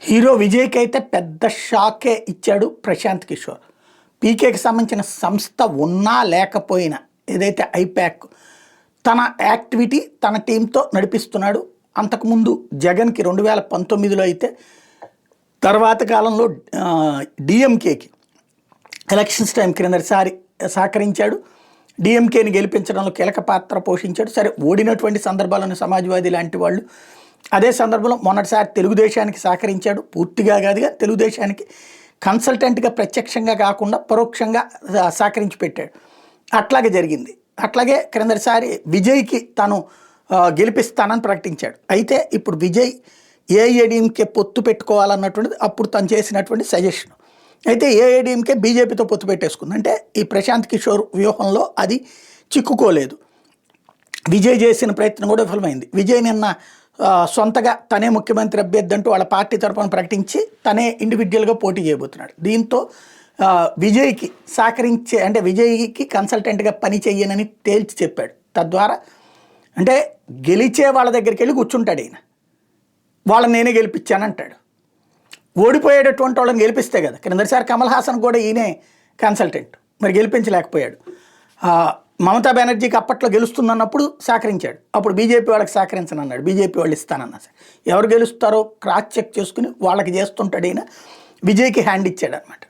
Hero విజయ్కి అయితే పెద్ద షాకే ఇచ్చాడు ప్రశాంత్ కిషోర్. పీకేకి సంబంధించిన సంస్థ ఉన్నా లేకపోయినా ఏదైతే ఐపాక్ తన యాక్టివిటీ తన టీంతో నడిపిస్తున్నాడు. అంతకుముందు జగన్కి 2019లో అయితే తర్వాత కాలంలో డిఎంకేకి ఎలక్షన్స్ టైం క్రిందటిసారి సహకరించాడు. డిఎంకేని గెలిపించడంలో కీలక పాత్ర పోషించాడు. సరే, ఓడినటువంటి సందర్భాలను సమాజ్వాదీ లాంటి వాళ్ళు అదే సందర్భంలో మొన్నటిసారి తెలుగుదేశానికి సహకరించాడు. పూర్తిగా కాదుగా, తెలుగుదేశానికి కన్సల్టెంట్గా ప్రత్యక్షంగా కాకుండా పరోక్షంగా సహకరించి పెట్టాడు. అట్లాగే జరిగింది. అట్లాగే క్రిందటిసారి విజయ్కి తను గెలిపిస్తానని ప్రకటించాడు. అయితే ఇప్పుడు విజయ్ ఏఐఏడీఎంకే పొత్తు పెట్టుకోవాలన్నటువంటిది అప్పుడు తను చేసినటువంటి సజెషన్. అయితే ఏఐఏడీఎంకే బీజేపీతో పొత్తు పెట్టేసుకుంది. అంటే ఈ ప్రశాంత్ కిషోర్ వ్యూహంలో అది చిక్కుకోలేదు. విజయ్ చేసిన ప్రయత్నం కూడా విఫలమైంది. విజయ్ నిన్న సొంతగా తనే ముఖ్యమంత్రి అభ్యర్థి అంటూ వాళ్ళ పార్టీ తరఫున ప్రకటించి తనే ఇండివిజువల్గా పోటీ చేయబోతున్నాడు. దీంతో విజయ్కి సహకరించే అంటే విజయ్కి కన్సల్టెంట్గా పని చెయ్యనని తేల్చి చెప్పాడు. తద్వారా అంటే గెలిచే వాళ్ళ దగ్గరికి వెళ్ళి కూర్చుంటాడు. ఈయన వాళ్ళని నేనే గెలిపించానంటాడు. ఓడిపోయేటటువంటి వాళ్ళని గెలిపిస్తే కదా. క్రిందటిసారి కమల్ హాసన్ కూడా ఈయనే కన్సల్టెంట్, మరి గెలిపించలేకపోయాడు. మమతా బెనర్జీకి అప్పట్లో గెలుస్తుందన్నప్పుడు సహకరించాడు. అప్పుడు బీజేపీ వాళ్ళకి సహకరించనన్నాడు. బీజేపీ వాళ్ళు ఇస్తానన్నా సరే ఎవరు గెలుస్తారో క్రాస్ చెక్ చేసుకుని వాళ్ళకి చేస్తుంటాడు. ఈయన విజయ్కి హ్యాండ్ ఇచ్చాడు అనమాట.